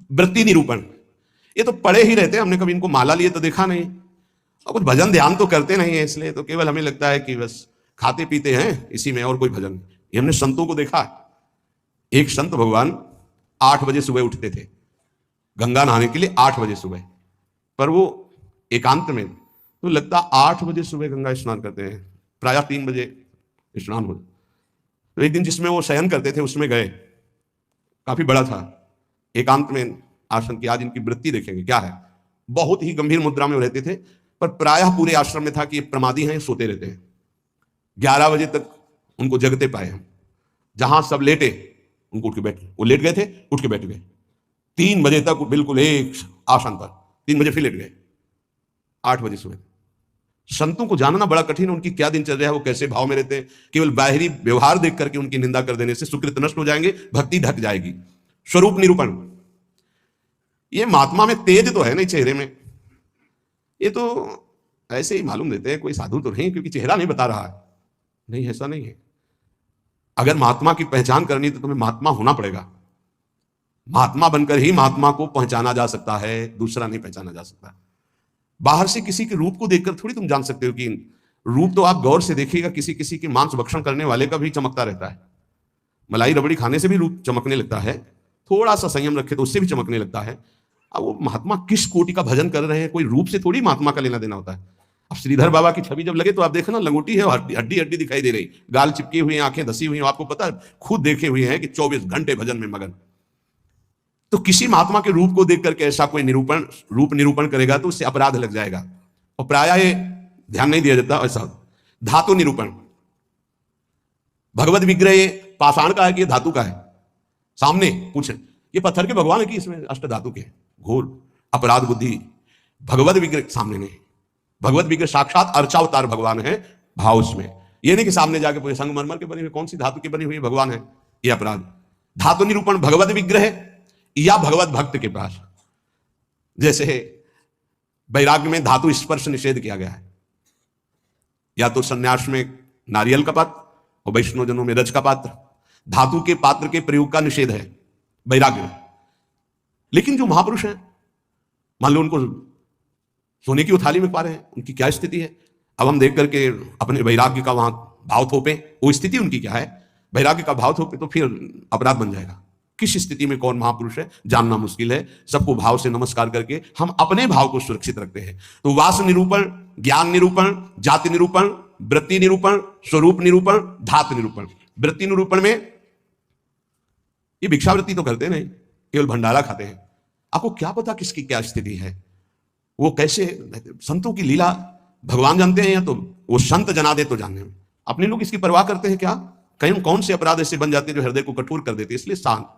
वृत्ति निरूपण, ये तो पढ़े ही रहते हैं, हमने कभी इनको माला लिए तो देखा नहीं, और कुछ भजन ध्यान तो करते नहीं है, इसलिए तो केवल हमें लगता है कि बस खाते पीते हैं इसी में, और कोई भजन नहीं। ये हमने संतों को देखा है। एक संत भगवान 8 बजे सुबह उठते थे गंगा नहाने के लिए, 8 बजे सुबह, पर वो एकांत में, तो लगता 8 बजे सुबह गंगा स्नान करते हैं, प्रायः 3 बजे स्नान हो। तो एक दिन जिसमें वो शयन करते थे उसमें गए, काफी बड़ा था, एकांत में आश्रम की। आज इनकी वृत्ति देखेंगे क्या है, बहुत ही गंभीर मुद्रा में रहते थे, पर प्रायः पूरे आश्रम में था कि ये प्रमादी हैं, सोते रहते हैं। 11 बजे तक उनको जगते पाए हम, जहां सब लेटे उनको उठ के बैठ, वो लेट गए थे, उठ के बैठ गए। 3 बजे तक बिल्कुल एक आसन पर, 3 बजे फिर लेट गए, 8 बजे सुबह। संतों को जानना बड़ा कठिन, उनकी क्या दिनचर्या है, वो कैसे भाव में रहते हैं। केवल बाहरी व्यवहार देख करके उनकी निंदा कर देने से सुकृत नष्ट हो जाएंगे, भक्ति ढक जाएगी। स्वरूप निरूपण, ये महात्मा में तेज तो है नहीं चेहरे में, ये तो ऐसे ही मालूम देते हैं, कोई साधु तो नहीं, क्योंकि चेहरा नहीं बता रहा है। नहीं, ऐसा नहीं है। अगर महात्मा की पहचान करनी तो तुम्हें महात्मा होना पड़ेगा। महात्मा बनकर ही महात्मा को पहचाना जा सकता है, दूसरा नहीं पहचाना जा सकता। बाहर से किसी के रूप को देखकर थोड़ी तुम जान सकते हो कि रूप तो आप गौर से देखिएगा, किसी किसी की मांस भक्षण करने वाले का भी चमकता रहता है, मलाई रबड़ी खाने से भी रूप चमकने लगता है, थोड़ा सा संयम रखे तो उससे भी चमकने लगता है। अब वो महात्मा किस कोटि का भजन कर रहे हैं, कोई रूप से थोड़ी महात्मा का लेना देना होता है। अब श्रीधर बाबा की छवि जब लगे तो आप देखना लंगोटी है, हड्डी हड्डी दिखाई दे रही, गाल चिपकी हुई, आंखें धसी हुई, आपको पता है, खुद देखे हुए हैं कि 24 घंटे भजन में मगन। तो किसी महात्मा के रूप को देख करके ऐसा कोई रूप निरूपण करेगा तो उससे अपराध लग जाएगा, और प्रायः ये ध्यान नहीं दिया जाता। ऐसा धातु निरूपण, भगवत विग्रह ये पाषाण का है कि ये धातु का है, सामने पूछे ये पत्थर के भगवान है कि इसमें अष्ट धातु के, घोर अपराध बुद्धि। भगवत विग्रह सामने नहीं, भगवत विग्रह साक्षात अर्चावतार भगवान है, भाव उसमें। ये नहीं कि सामने जाके पूछे संगमरमर के बनी हुई, कौन सी धातु की बनी हुई भगवान है, ये अपराध। धातु निरूपण भगवत विग्रह या भगवत भक्त के पास, जैसे वैराग्य में धातु स्पर्श निषेध किया गया है, या तो संन्यास में नारियल का पात्र और वैष्णव जनों में रज का पात्र, धातु के पात्र के प्रयोग का निषेध है वैराग्य में। लेकिन जो महापुरुष हैं, मान लो उनको सोने की उथाली में पा रहे हैं, उनकी क्या स्थिति है। अब हम देख करके अपने वैराग्य का वहां भाव थोपे, वो स्थिति उनकी क्या है, वैराग्य का भाव थोपे तो फिर अपराध बन जाएगा। किस स्थिति में कौन महापुरुष है जानना मुश्किल है। सबको भाव से नमस्कार करके हम अपने भाव को सुरक्षित रखते हैं। तो वास निरूपण, ज्ञान निरूपण, जाति निरूपण, वृत्ति निरूपण, स्वरूप निरूपण, धातु निरूपण। वृत्ति निरूपण में ये भिक्षावृत्ति तो करते नहीं, केवल भंडारा खाते हैं। आपको क्या पता किसकी क्या स्थिति है, वो कैसे। संतों की लीला भगवान जानते हैं, या तो वो संत जना दे तो जानने में। अपने लोग इसकी परवाह करते हैं क्या, कहीं कौन से अपराध ऐसे बन जाते हैं जो हृदय को कठोर कर देते हैं। इसलिए शांत